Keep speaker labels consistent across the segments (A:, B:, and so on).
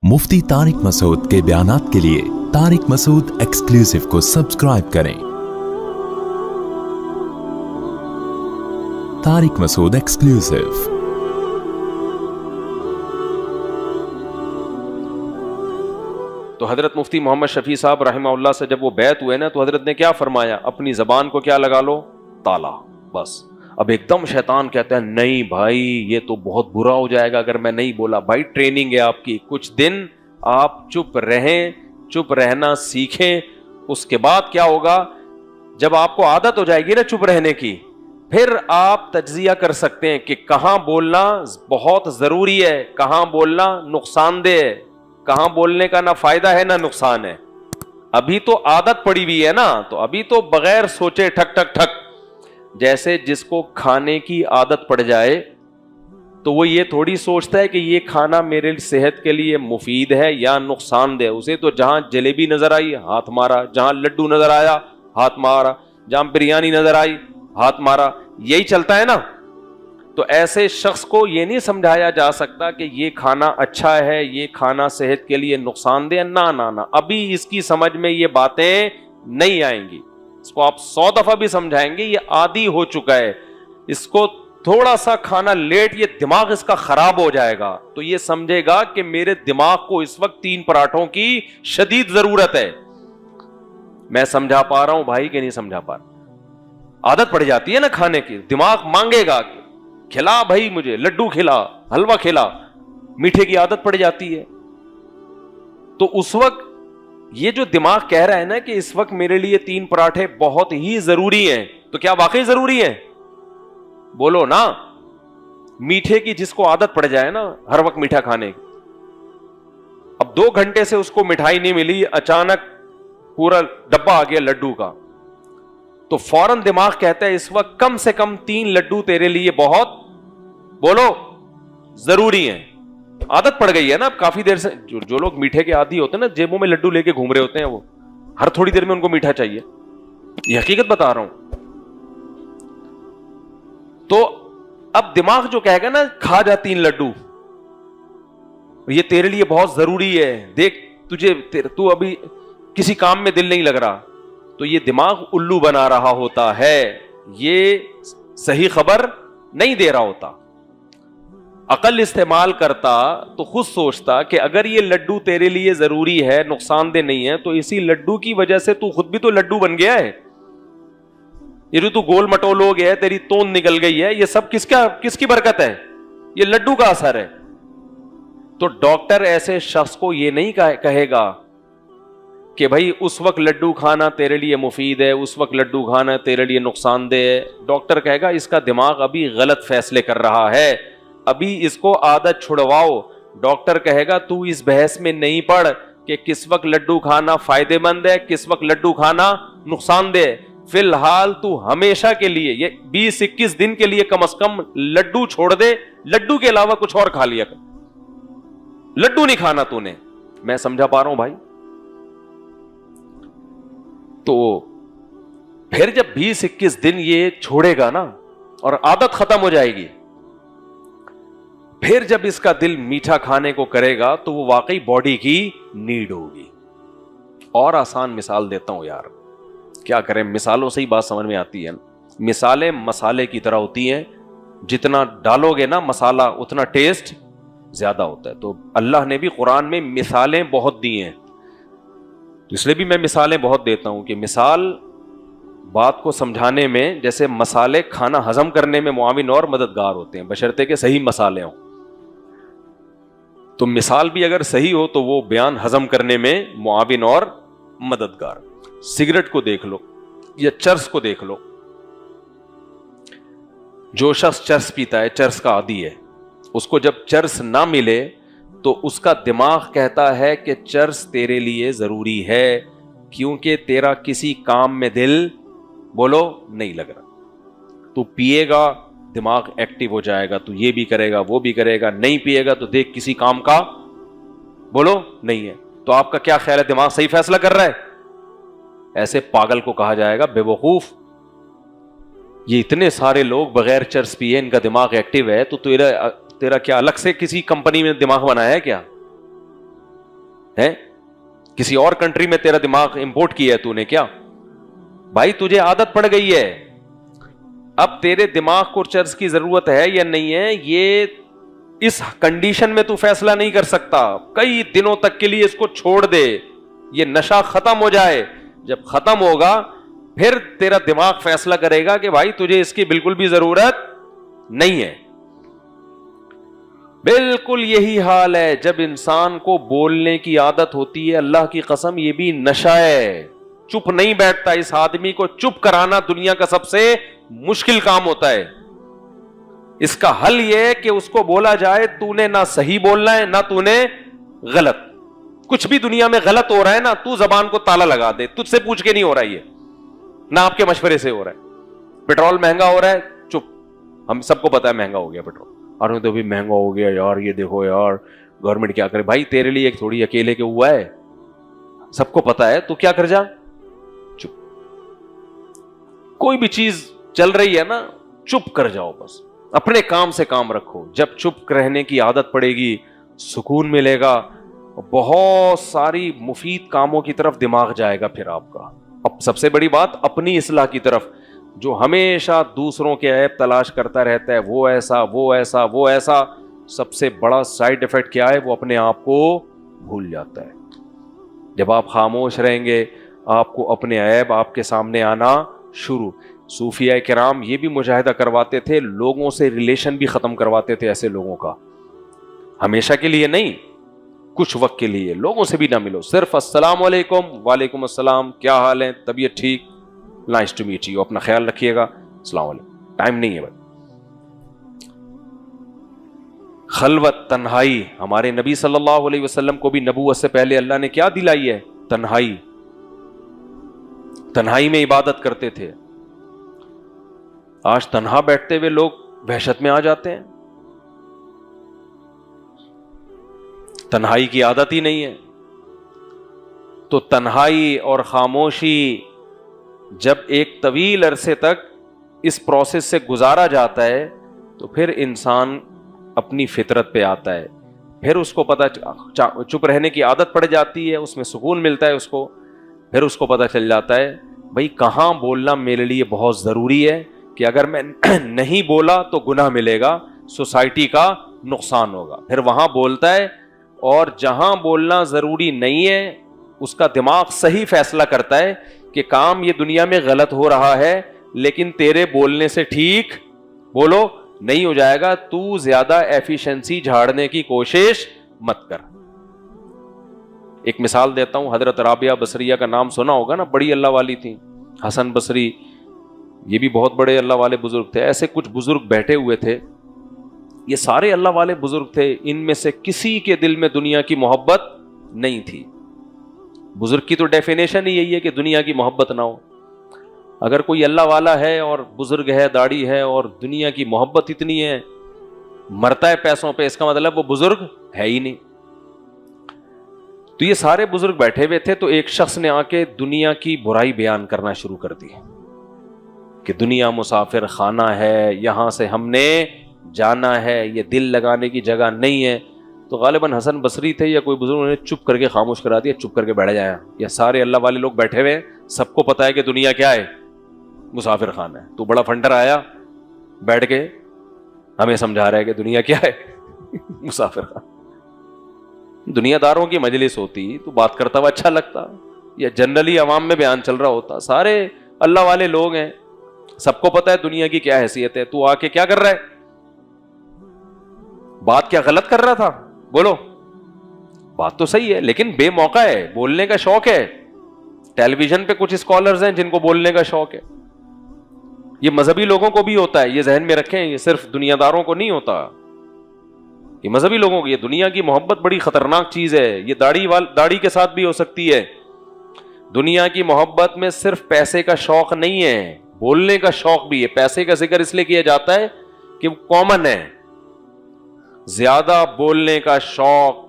A: मुफ्ती तारिक मसूद के बयानात के लिए तारिक मसूद एक्सक्लूसिव को सब्सक्राइब करें। तारिक मसूद एक्सक्लूसिव।
B: तो हजरत मुफ्ती मोहम्मद शफी साहब रहमहुल्लाह से जब वो बैत हुए ना, तो हजरत ने क्या फरमाया, अपनी जबान को क्या लगा लो, ताला। बस अब एकदम शैतान कहता है नहीं भाई ये तो बहुत बुरा हो जाएगा अगर मैं नहीं बोला। भाई ट्रेनिंग है आपकी, कुछ दिन आप चुप रहें, चुप रहना सीखें। उसके बाद क्या होगा, जब आपको आदत हो जाएगी ना चुप रहने की, फिर आप तज्जिया कर सकते हैं कि कहां बोलना बहुत जरूरी है, कहां बोलना नुकसानदेह है, कहां बोलने का ना फायदा है ना नुकसान है। अभी तो आदत पड़ी हुई है ना, तो अभी तो बगैर सोचे ठक ठक ठक, जैसे जिसको खाने की आदत पड़ जाए तो वो ये थोड़ी सोचता है कि ये खाना मेरे सेहत के लिए मुफीद है या नुकसानदेह। उसे तो जहां जलेबी नजर आई हाथ मारा, जहां लड्डू नजर आया हाथ मारा, जहां बिरयानी नजर आई हाथ मारा, यही चलता है ना। तो ऐसे शख्स को ये नहीं समझाया जा सकता कि ये खाना अच्छा है, ये खाना सेहत के लिए नुकसानदेह, ना ना ना, अभी इसकी समझ में ये बातें नहीं आएंगी। इसको आप 100 दफा भी समझाएंगे ये आदी हो चुका है, इसको थोड़ा सा खाना लेट, ये दिमाग इसका खराब हो जाएगा, तो ये समझेगा कि मेरे दिमाग को इस वक्त 3 पराठों की शदीद जरूरत है। मैं समझा पा रहा हूं भाई कि नहीं समझा पा रहा। आदत पड़ जाती है ना खाने की, दिमाग मांगेगा खिला भाई, मुझे लड्डू खिला, हलवा खिला, मीठे की आदत पड़ जाती है। तो उस वक्त ये जो दिमाग कह रहा है ना कि इस वक्त मेरे लिए 3 पराठे बहुत ही जरूरी हैं, तो क्या वाकई जरूरी है? बोलो ना। मीठे की जिसको आदत पड़ जाए ना हर वक्त मीठा खाने की, अब 2 घंटे से उसको मिठाई नहीं मिली, अचानक पूरा डब्बा आ गया लड्डू का, तो फौरन दिमाग कहता है इस वक्त कम से कम 3 लड्डू तेरे लिए बहुत, बोलो, जरूरी है। आदत पड़ गई है ना अब काफी देर से। जो लोग मीठे के आदी होते हैं ना, जेबों में लड्डू लेके घूम रहे होते हैं, वो हर थोड़ी देर में उनको मीठा चाहिए, ये हकीकत बता रहा हूं। तो अब दिमाग जो कहेगा ना खा जा 3 लड्डू, ये तेरे लिए बहुत जरूरी है, देख तू अभी किसी काम में दिल नहीं लग रहा, तो ये दिमाग उल्लू बना रहा होता है, ये सही खबर नहीं दे रहा होता। अकल इस्तेमाल करता तो खुद सोचता कि अगर ये लड्डू तेरे लिए जरूरी है, नुकसानदेह नहीं है, तो इसी लड्डू की वजह से तू खुद भी तो लड्डू बन गया है। ये जो तू गोल मटोल हो गया है, तेरी तोंद निकल गई है, ये सब किसकी बरकत है? ये लड्डू का असर है। तो डॉक्टर ऐसे शख्स को ये नहीं कहेगा कि भाई उस वक्त लड्डू खाना तेरे लिए मुफीद है, उस वक्त लड्डू खाना तेरे लिए नुकसानदेह है। डॉक्टर कहेगा इसका दिमाग अभी गलत फैसले कर रहा है, अभी इसको आदत छुड़वाओ। डॉक्टर कहेगा तू इस बहस में नहीं पड़ कि किस वक्त लड्डू खाना फायदेमंद है, किस वक्त लड्डू खाना नुकसानदेह। फिलहाल तू हमेशा के लिए ये 20-21 दिन के लिए कम से कम लड्डू छोड़ दे, लड्डू के अलावा कुछ और खा लिया कर, लड्डू नहीं खाना तूने। मैं समझा पा रहा हूं भाई? तो फिर जब 20-21 दिन ये छोड़ेगा ना और आदत खत्म हो जाएगी, फिर जब इसका दिल मीठा खाने को करेगा तो वो वाकई बॉडी की नीड होगी। और आसान मिसाल देता हूं यार, क्या करें, मिसालों से ही बात समझ में आती है। मिसालें मसाले की तरह होती हैं, जितना डालोगे ना मसाला उतना टेस्ट ज्यादा होता है। तो अल्लाह ने भी कुरान में मिसालें बहुत दी हैं, इसलिए भी मैं मिसालें बहुत देता हूं कि मिसाल बात को समझाने में, जैसे मसाले खाना हजम करने में मुआविन और मददगार होते हैं, बशर्ते के सही मसाले हों। तो मिसाल भी अगर सही हो तो वो बयान हजम करने में मुआविन और मददगार। सिगरेट को देख लो या चरस को देख लो, जो शख्स चरस पीता है, चरस का आदी है, उसको जब चरस ना मिले तो उसका दिमाग कहता है कि चरस तेरे लिए जरूरी है, क्योंकि तेरा किसी काम में दिल, बोलो, नहीं लग रहा। तू पिएगा दिमाग एक्टिव हो जाएगा, तू ये भी करेगा वो भी करेगा, नहीं पिएगा तो देख किसी काम का, बोलो, नहीं है। तो आपका क्या ख्याल है, दिमाग सही फैसला कर रहा है? ऐसे पागल को कहा जाएगा बेवकूफ। ये इतने सारे लोग बगैर चरस पिए इनका दिमाग एक्टिव है, तो तेरा क्या अलग से किसी कंपनी में दिमाग बनाया है क्या? ہے, کسی اور کنٹری میں تیرا دماغ امپورٹ کیا ہے تو نے کیا؟ بھائی تجھے عادت پڑ گئی ہے. اب تیرے دماغ کو چرچ کی ضرورت ہے یا نہیں ہے, یہ اس کنڈیشن میں تو فیصلہ نہیں کر سکتا. کئی دنوں تک کے لیے اس کو چھوڑ دے, یہ نشہ ختم ہو جائے. جب ختم ہوگا پھر تیرا دماغ فیصلہ کرے گا کہ بھائی تجھے اس کی بالکل بھی ضرورت نہیں ہے. بالکل یہی حال ہے جب انسان کو بولنے کی عادت ہوتی ہے. اللہ کی قسم یہ بھی نشہ ہے, چپ نہیں بیٹھتا. اس آدمی کو چپ کرانا دنیا کا سب سے مشکل کام ہوتا ہے. اس کا حل یہ ہے کہ اس کو بولا جائے تو نے نہ صحیح بولنا ہے نہ تو نے غلط. کچھ بھی دنیا میں غلط ہو رہا ہے نا, تو زبان کو تالا لگا دے, تجھ سے پوچھ کے نہیں ہو رہا ہے, یہ نہ آپ کے مشورے سے ہو رہا ہے. پیٹرول مہنگا ہو رہا ہے, چپ, ہم سب کو پتا ہے مہنگا ہو گیا پیٹرول. اور تو بھی مہنگا ہو گیا یار, یہ دیکھو یار گورنمنٹ کیا کرے. بھائی تیرے لیے ایک تھوڑی اکیلے کے ہوا ہے, سب کو پتا ہے, تو کیا کر جا, چپ. کوئی بھی چیز چل رہی ہے نا, چپ کر جاؤ, بس اپنے کام سے کام رکھو. جب چپ رہنے کی عادت پڑے گی سکون ملے گا, بہت ساری مفید کاموں کی طرف دماغ جائے گا پھر آپ کا. اب سب سے بڑی بات اپنی اصلاح کی طرف. جو ہمیشہ دوسروں کے عیب تلاش کرتا رہتا ہے, وہ ایسا وہ ایسا وہ ایسا, سب سے بڑا سائیڈ ایفیکٹ کیا ہے, وہ اپنے آپ کو بھول جاتا ہے. جب آپ خاموش رہیں گے آپ کو اپنے عیب آپ کے سامنے آنا شروع. صوفیاء کرام یہ بھی مجاہدہ کرواتے تھے, لوگوں سے ریلیشن بھی ختم کرواتے تھے ایسے لوگوں کا. ہمیشہ کے لیے نہیں, کچھ وقت کے لیے لوگوں سے بھی نہ ملو, صرف السلام علیکم, وعلیکم السلام, کیا حال ہے, طبیعت ٹھیک, نائس ٹو میٹ یو, اپنا خیال رکھیے گا, السلام علیکم. ٹائم نہیں ہے بھائی. خلوت, تنہائی. ہمارے نبی صلی اللہ علیہ وسلم کو بھی نبوت سے پہلے اللہ نے کیا دلائی ہے, تنہائی. تنہائی میں عبادت کرتے تھے. آج تنہا بیٹھتے ہوئے لوگ وحشت میں آ جاتے ہیں, تنہائی کی عادت ہی نہیں ہے. تو تنہائی اور خاموشی جب ایک طویل عرصے تک اس پروسیس سے گزارا جاتا ہے تو پھر انسان اپنی فطرت پہ آتا ہے. پھر اس کو پتہ, چپ رہنے کی عادت پڑ جاتی ہے, اس میں سکون ملتا ہے اس کو. پھر اس کو پتہ چل جاتا ہے بھائی کہاں بولنا میرے لیے بہت ضروری ہے, کہ اگر میں نہیں بولا تو گناہ ملے گا, سوسائٹی کا نقصان ہوگا. پھر وہاں بولتا ہے, اور جہاں بولنا ضروری نہیں ہے اس کا دماغ صحیح فیصلہ کرتا ہے کہ کام یہ دنیا میں غلط ہو رہا ہے لیکن تیرے بولنے سے ٹھیک بولو نہیں ہو جائے گا, تو زیادہ ایفیشنسی جھاڑنے کی کوشش مت کر. ایک مثال دیتا ہوں, حضرت رابعہ بصریہ کا نام سنا ہوگا نا, بڑی اللہ والی تھی. حسن بصری یہ بھی بہت بڑے اللہ والے بزرگ تھے. ایسے کچھ بزرگ بیٹھے ہوئے تھے, یہ سارے اللہ والے بزرگ تھے, ان میں سے کسی کے دل میں دنیا کی محبت نہیں تھی. بزرگ کی تو ڈیفینیشن ہی یہی ہے کہ دنیا کی محبت نہ ہو. اگر کوئی اللہ والا ہے اور بزرگ ہے, داڑھی ہے, اور دنیا کی محبت اتنی ہے, مرتا ہے پیسوں پہ, اس کا مطلب وہ بزرگ ہے ہی نہیں. تو یہ سارے بزرگ بیٹھے ہوئے تھے, تو ایک شخص نے آ کے دنیا کی برائی بیان کرنا شروع کر دی کہ دنیا مسافر خانہ ہے, یہاں سے ہم نے جانا ہے, یہ دل لگانے کی جگہ نہیں ہے. تو غالباً حسن بصری تھے یا کوئی بزرگ نے چپ کر کے خاموش کرا دیا, چپ کر کے بیٹھ جایا. یا سارے اللہ والے لوگ بیٹھے ہوئے, سب کو پتا ہے کہ دنیا کیا ہے, مسافر خانہ ہے. تو بڑا فنڈر آیا بیٹھ کے ہمیں سمجھا رہا ہے کہ دنیا کیا ہے, مسافر خانہ. دنیا داروں کی مجلس ہوتی تو بات کرتا ہوا اچھا لگتا, یا جنرلی عوام میں بیان چل رہا ہوتا, سارے اللہ والے لوگ ہیں, سب کو پتا ہے دنیا کی کیا حیثیت ہے. تو آ کے کیا کر رہا ہے, بات کیا غلط کر رہا تھا, بولو. بات تو صحیح ہے لیکن بے موقع ہے, بولنے کا شوق ہے. ٹیلی ویژن پہ کچھ اسکالرز ہیں جن کو بولنے کا شوق ہے. یہ مذہبی لوگوں کو بھی ہوتا ہے, یہ ذہن میں رکھیں, یہ صرف دنیا داروں کو نہیں ہوتا, یہ مذہبی لوگوں کو. یہ دنیا کی محبت بڑی خطرناک چیز ہے, یہ داڑھی کے ساتھ بھی ہو سکتی ہے. دنیا کی محبت میں صرف پیسے کا شوق نہیں ہے, بولنے کا شوق بھی ہے. پیسے کا ذکر اس لیے کیا جاتا ہے کہ وہ کامن ہے. زیادہ بولنے کا شوق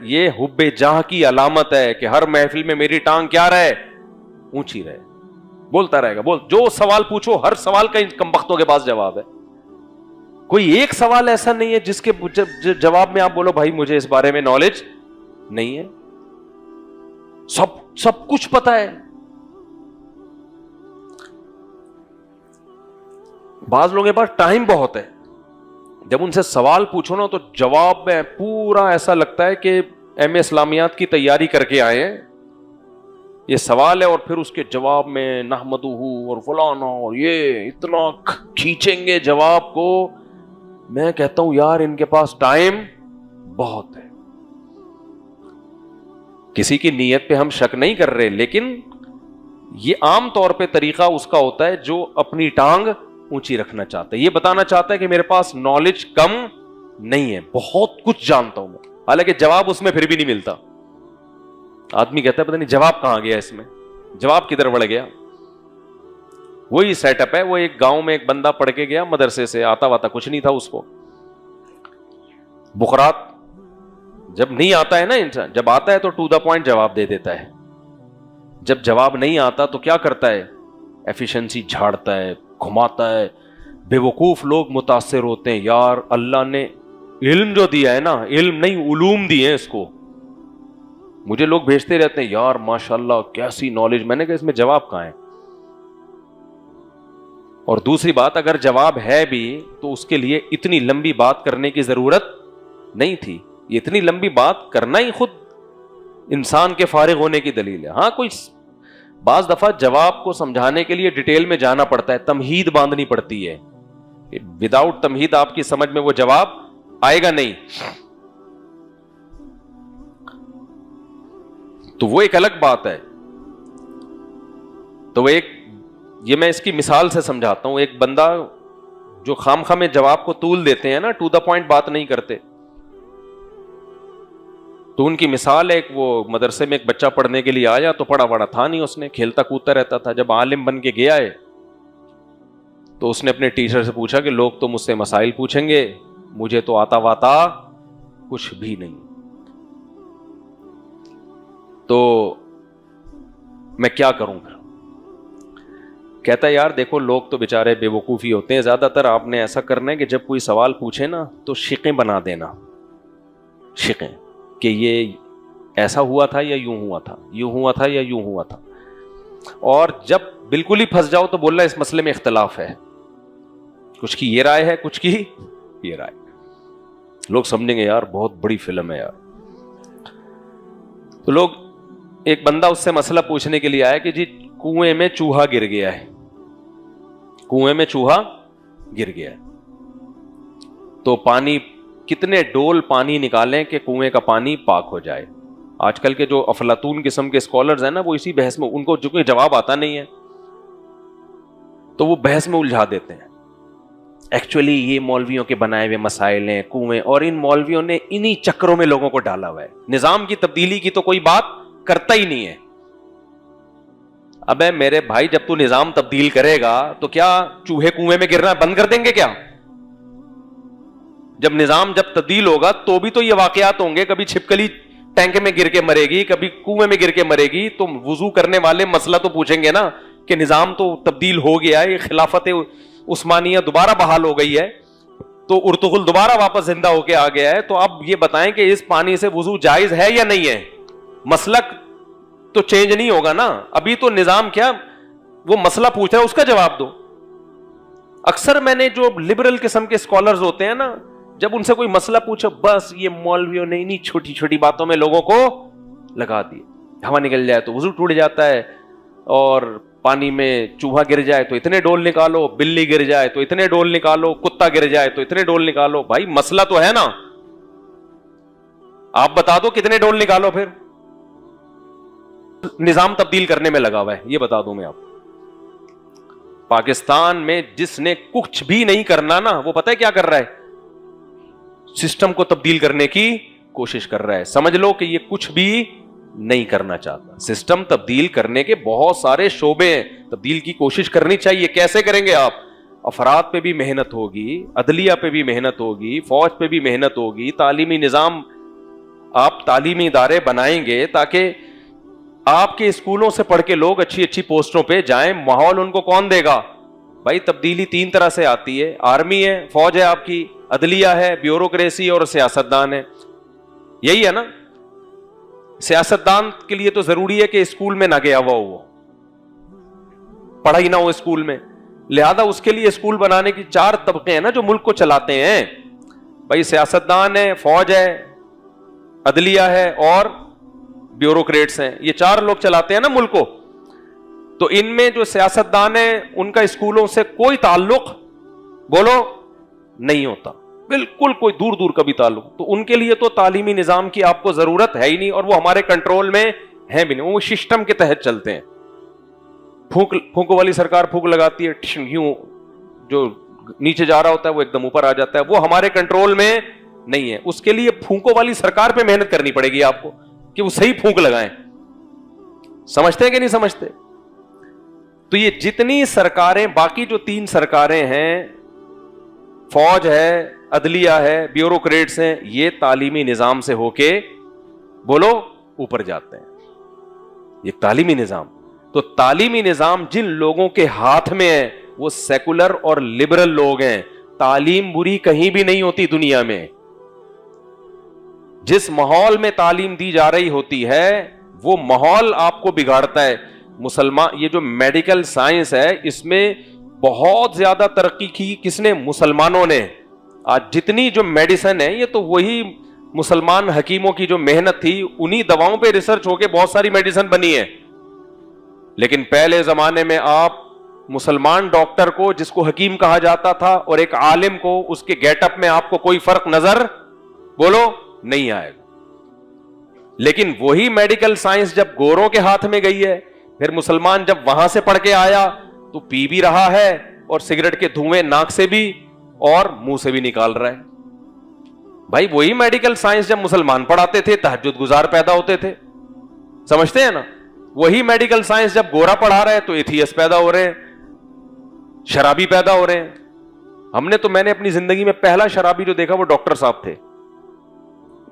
B: یہ حب جاہ کی علامت ہے کہ ہر محفل میں میری ٹانگ کیا رہے, اونچی رہے, بولتا رہے گا. جو سوال پوچھو ہر سوال کا ان کمبختوں کے پاس جواب ہے. کوئی ایک سوال ایسا نہیں ہے جس کے جواب میں آپ بولو بھائی مجھے اس بارے میں نالج نہیں ہے. سب کچھ پتا ہے. بعض لوگوں کے پاس ٹائم بہت ہے, جب ان سے سوال پوچھو نا تو جواب میں پورا ایسا لگتا ہے کہ ایم اے اسلامیات کی تیاری کر کے آئے ہیں. یہ سوال ہے اور پھر اس کے جواب میں نحمدہ اور فلانا اور یہ اتنا کھینچیں گے جواب کو. میں کہتا ہوں یار ان کے پاس ٹائم بہت ہے. کسی کی نیت پہ ہم شک نہیں کر رہے, لیکن یہ عام طور پہ طریقہ اس کا ہوتا ہے جو اپنی ٹانگ اونچی رکھنا چاہتا ہے, یہ بتانا چاہتا ہے کہ میرے پاس نالج کم نہیں ہے, بہت کچھ جانتا ہوں میں. حالانکہ جواب اس میں پھر بھی نہیں ملتا. آدمی کہتا ہے پتہ نہیں جواب کہاں گیا, اس میں جواب کدھر بڑھ گیا. وہی سیٹ اپ ہے. وہ ایک گاؤں میں ایک بندہ پڑھ کے گیا مدرسے سے, آتا واتا کچھ نہیں تھا اس کو. بخرات جب نہیں آتا ہے نا انسان, جب آتا ہے تو ٹو دا پوائنٹ جواب دے دیتا ہے. جب جواب نہیں آتا تو کیا کرتا ہے, ایفیشنسی جھاڑتا ہے, گھماتا ہے. بے وقوف لوگ متاثر ہوتے ہیں, یار اللہ نے علم جو دیا ہے نا, علم نہیں علوم دیے ہیں اس کو. مجھے لوگ بھیجتے رہتے ہیں یار ماشاءاللہ کیسی نالج. میں نے کہا اس میں جواب کہاں ہے. اور دوسری بات, اگر جواب ہے بھی تو اس کے لیے اتنی لمبی بات کرنے کی ضرورت نہیں تھی. یہ اتنی لمبی بات کرنا ہی خود انسان کے فارغ ہونے کی دلیل ہے. ہاں کوئی بعض دفعہ جواب کو سمجھانے کے لیے ڈیٹیل میں جانا پڑتا ہے, تمہید باندھنی پڑتی ہے. وداؤٹ تمہید آپ کی سمجھ میں وہ جواب آئے گا نہیں. تو وہ ایک الگ بات ہے. تو وہ یہ میں اس کی مثال سے سمجھاتا ہوں. ایک بندہ جو خام خواہ میں جواب کو طول دیتے ہیں نا, ٹو دا پوائنٹ بات نہیں کرتے, تو ان کی مثال ہے, وہ مدرسے میں ایک بچہ پڑھنے کے لیے آیا تو پڑھا بڑا تھا نہیں, اس نے کھیلتا کودتا رہتا تھا. جب عالم بن کے گیا ہے تو اس نے اپنے ٹیچر سے پوچھا کہ لوگ تو مجھ سے مسائل پوچھیں گے, مجھے تو آتا واتا کچھ بھی نہیں, تو میں کیا کروں پھر. کہتا ہے یار دیکھو لوگ تو بےچارے بے وقوفی ہوتے ہیں, زیادہ تر آپ نے ایسا کرنا ہے کہ جب کوئی سوال پوچھے نا تو شقیں بنا دینا, شقیں, کہ یہ ایسا ہوا تھا یا یوں ہوا تھا, یوں ہوا تھا یا یوں ہوا تھا. اور جب بالکل ہی پھنس جاؤ تو بولنا اس مسئلے میں اختلاف ہے, کچھ کی یہ رائے ہے, کچھ کی یہ رائے. لوگ سمجھیں گے یار بہت بڑی فلم ہے یار. تو لوگ, ایک بندہ اس سے مسئلہ پوچھنے کے لیے آیا کہ جی کنویں میں چوہا گر گیا ہے, کنویں میں چوہا گر گیا ہے, تو پانی کتنے ڈول پانی نکالیں کہ کنویں کا پانی پاک ہو جائے. آج کل کے جو افلاطون قسم کے اسکالرز ہیں نا, وہ اسی بحث میں, ان کو جو کوئی جواب آتا نہیں ہے تو وہ بحث میں الجھا دیتے ہیں. ایکچولی یہ مولویوں کے بنائے ہوئے مسائل ہیں کنویں, اور ان مولویوں نے انہی چکروں میں لوگوں کو ڈالا ہوا ہے. نظام کی تبدیلی کی تو کوئی بات کرتا ہی نہیں ہے. ابے میرے بھائی جب تو نظام تبدیل کرے گا تو کیا چوہے کنویں میں گرنا بند کر دیں گے کیا؟ جب نظام جب تبدیل ہوگا تو بھی تو یہ واقعات ہوں گے, کبھی چھپکلی ٹینک میں گر کے مرے گی, کبھی کنویں میں گر کے مرے گی. تو وضو کرنے والے مسئلہ تو پوچھیں گے نا کہ نظام تو تبدیل ہو گیا ہے, یہ خلافت عثمانیہ دوبارہ بحال ہو گئی ہے, تو ارطغرل دوبارہ واپس زندہ ہو کے آ گیا ہے, تو اب یہ بتائیں کہ اس پانی سے وضو جائز ہے یا نہیں ہے. مسلک تو چینج نہیں ہوگا نا, ابھی تو نظام کیا وہ مسئلہ پوچھ رہا ہے اس کا جواب دو. اکثر میں نے جو لبرل قسم کے اسکالرز ہوتے ہیں نا, جب ان سے کوئی مسئلہ پوچھو بس یہ مولویوں نے انہی چھوٹی چھوٹی باتوں میں لوگوں کو لگا دی. ہوا نکل جائے تو وضو ٹوٹ جاتا ہے, اور پانی میں چوہا گر جائے تو اتنے ڈول نکالو, بلی گر جائے تو اتنے ڈول نکالو, کتا گر جائے تو اتنے ڈول نکالو. بھائی مسئلہ تو ہے نا, آپ بتا دو کتنے ڈول نکالو, پھر نظام تبدیل کرنے میں لگا ہوا ہے. یہ بتا دوں میں آپ, پاکستان میں جس نے کچھ بھی نہیں کرنا نا, وہ پتہ ہے کیا کر رہا ہے, سسٹم کو تبدیل کرنے کی کوشش کر رہا ہے. سمجھ لو کہ یہ کچھ بھی نہیں کرنا چاہتا. سسٹم تبدیل کرنے کے بہت سارے شعبے ہیں, تبدیل کی کوشش کرنی چاہیے. کیسے کریں گے آپ؟ افراد پہ بھی محنت ہوگی, عدلیہ پہ بھی محنت ہوگی, فوج پہ بھی محنت ہوگی, تعلیمی نظام آپ تعلیمی ادارے بنائیں گے تاکہ آپ کے اسکولوں سے پڑھ کے لوگ اچھی اچھی پوسٹوں پہ جائیں. ماحول ان کو کون دے گا بھائی؟ تبدیلی تین طرح سے آتی ہے, آرمی ہے, فوج ہے آپ کی, عدلیہ ہے, بیوروکریسی, اور سیاستدان ہے. یہی ہے نا. सियासतदान के लिए तो जरूरी है कि स्कूल में ना गया हुआ हो, वो पढ़ा ही ना हो स्कूल में, लिहाजा उसके लिए स्कूल बनाने की 4 तबके हैं ना जो मुल्क को चलाते हैं। भाई सियासतदान है, फौज है, अदलिया है और ब्यूरोक्रेट्स हैं, ये 4 लोग चलाते हैं ना मुल्क को। तो इनमें जो सियासतदान है उनका स्कूलों से कोई ताल्लुक बोलो नहीं होता, बिल्कुल कोई दूर दूर का भी ताल्लुक। तो उनके लिए तो तालीमी निजाम की आपको जरूरत है ही नहीं, और वो हमारे कंट्रोल में है भी नहीं, वो सिस्टम के तहत चलते हैं। फूंको वाली सरकार फूंक लगाती है, यूं जो नीचे जा रहा होता है वो एकदम ऊपर आ जाता है, वो हमारे कंट्रोल में नहीं है। उसके लिए फूंको वाली सरकार पे मेहनत करनी पड़ेगी आपको कि वो सही फूंक लगाएं। समझते हैं कि नहीं समझते? तो ये जितनी सरकारें, बाकी जो 3 सरकारें हैं, फौज है, अदलिया है, ब्यूरोक्रेट्स हैं, ये तालीमी निजाम से होके बोलो ऊपर जाते हैं। ये तालीमी निजाम, तो तालीमी निजाम जिन लोगों के हाथ में है वो सेकुलर और लिबरल लोग हैं। तालीम बुरी कहीं भी नहीं होती दुनिया में। जिस माहौल में तालीम दी जा रही होती है वो माहौल आपको बिगाड़ता है। मुसलमान, ये जो मेडिकल साइंस है इसमें बहुत ज्यादा तरक्की की किसने? मुसलमानों ने। आज जितनी जो मेडिसिन है ये तो वही मुसलमान हकीमों की जो मेहनत थी, उन्हीं दवाओं पे रिसर्च होके बहुत सारी मेडिसिन बनी है। लेकिन पहले जमाने में आप मुसलमान डॉक्टर को, जिसको हकीम कहा जाता था, और एक आलिम को, उसके गेटअप में आपको कोई फर्क नजर बोलो नहीं आएगा। लेकिन वही मेडिकल साइंस जब गोरों के हाथ में गई है, फिर मुसलमान जब वहां से पढ़ के आया तो पी भी रहा है और सिगरेट के धुएं नाक से भी और मुंह से भी निकाल रहा है। भाई वही मेडिकल साइंस जब मुसलमान पढ़ाते थे तहज्जुद गुजार पैदा होते थे, समझते हैं ना? वही मेडिकल साइंस जब गोरा पढ़ा रहा है तो एथियस्ट पैदा हो रहे हैं, शराबी पैदा हो रहे हैं। मैंने अपनी जिंदगी में पहला शराबी जो देखा वो डॉक्टर साहब थे।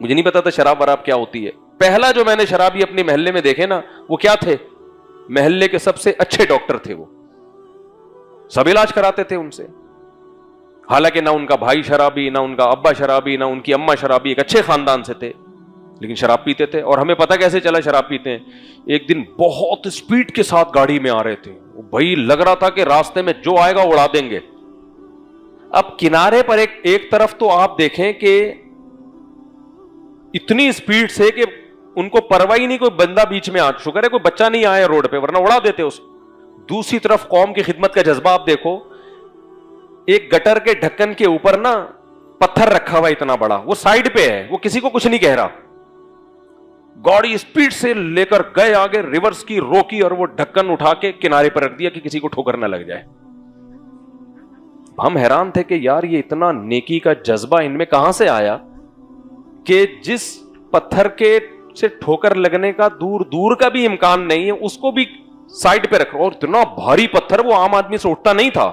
B: मुझे नहीं पता था शराब वराब क्या होती है। पहला जो मैंने शराबी अपने मोहल्ले में देखे ना, वो क्या थे? मोहल्ले के सबसे अच्छे डॉक्टर थे, वो सब इलाज कराते थे उनसे। हालांकि ना उनका भाई शराबी, ना उनका अब्बा शराबी, ना उनकी अम्मा शराबी, एक अच्छे खानदान से थे, लेकिन शराब पीते थे। और हमें पता कैसे चला शराब पीते हैं? एक दिन बहुत स्पीड के साथ गाड़ी में आ रहे थे, भाई लग रहा था कि रास्ते में जो आएगा उड़ा देंगे। अब किनारे पर एक तरफ तो आप देखें कि इतनी स्पीड से कि उनको परवाह ही नहीं, कोई बंदा बीच में आ, शुक्र है कोई बच्चा नहीं आया रोड पे, वरना उड़ा देते उसको। दूसरी तरफ कौम की खिदमत का जज्बा आप देखो, एक गटर के ढक्कन के ऊपर ना पत्थर रखा हुआ इतना बड़ा, वो साइड पे है, वो किसी को कुछ नहीं कह रहा। गाड़ी स्पीड से लेकर गए आगे, रिवर्स की, रोकी और वो ढक्कन उठा के किनारे पर रख दिया कि किसी को ठोकर ना लग जाए। हम हैरान थे कि यार ये इतना नेकी का जज्बा इनमें कहां से आया कि जिस पत्थर के से ठोकर लगने का दूर दूर का भी इम्कान नहीं है उसको भी साइड पे रखो। और इतना भारी पत्थर वो आम आदमी से उठता नहीं था,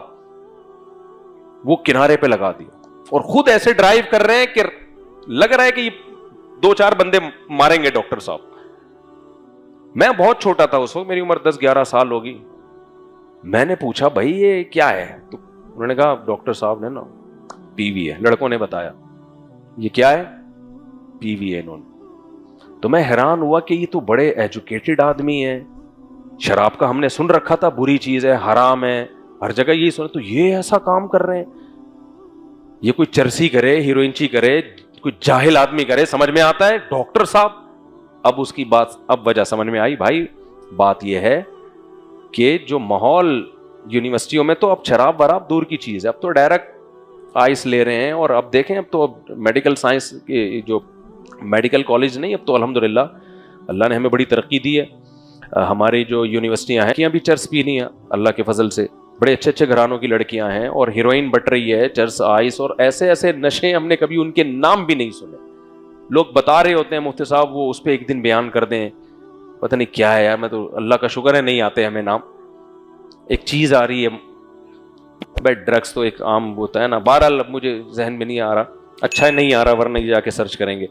B: वो किनारे पे लगा दिया और खुद ऐसे ड्राइव कर रहे हैं कि लग रहा है कि 2-4 बंदे मारेंगे डॉक्टर साहब। मैं बहुत छोटा था उस वक्त, मेरी उम्र 10-11 साल होगी। मैंने पूछा भाई ये क्या है? तो उन्होंने कहा डॉक्टर साहब ने ना पीवी है, लड़कों ने बताया। ये क्या है? पीवी है इन्होंने। तो मैं हैरान हुआ कि ये तो बड़े एजुकेटेड आदमी है, शराब का हमने सुन रखा था बुरी चीज है, हराम है, हर जगह यही सुना, तो ये ऐसा काम कर रहे हैं। ये कोई चरसी करे, हीरोइनची करे, कोई जाहिल आदमी करे, समझ में आता है? डॉक्टर साहब। अब उसकी बात, अब वजह समझ में आई। भाई बात यह है कि जो माहौल यूनिवर्सिटियों में, तो अब शराब वराब दूर की चीज है, अब तो डायरेक्ट आइस ले रहे हैं। और अब देखें, अब तो मेडिकल साइंस के जो मेडिकल कॉलेज नहीं, अब तो अल्हम्दुलिल्लाह अल्लाह ने हमें बड़ी तरक्की दी है। हमारी जो यूनिवर्सिटियां हैं, यहाँ भी चर्स पी नहीं है अल्लाह के फजल से, बड़े अच्छे अच्छे घरानों की लड़कियां हैं और हीरोइन बट रही है, चर्स, आइस और ऐसे ऐसे नशे हमने कभी उनके नाम भी नहीं सुने। लोग बता रहे होते हैं मुफ्ती साहब, वो उस पर एक दिन बयान कर दें, पता नहीं क्या है यार, मैं तो अल्लाह का शुक्र है नहीं आते हमें नाम। एक चीज आ रही है, भाई ड्रग्स तो एक आम होता है ना, बहरहाल अब मुझे जहन में नहीं आ रहा, अच्छा नहीं आ रहा, वरना जाके सर्च करेंगे।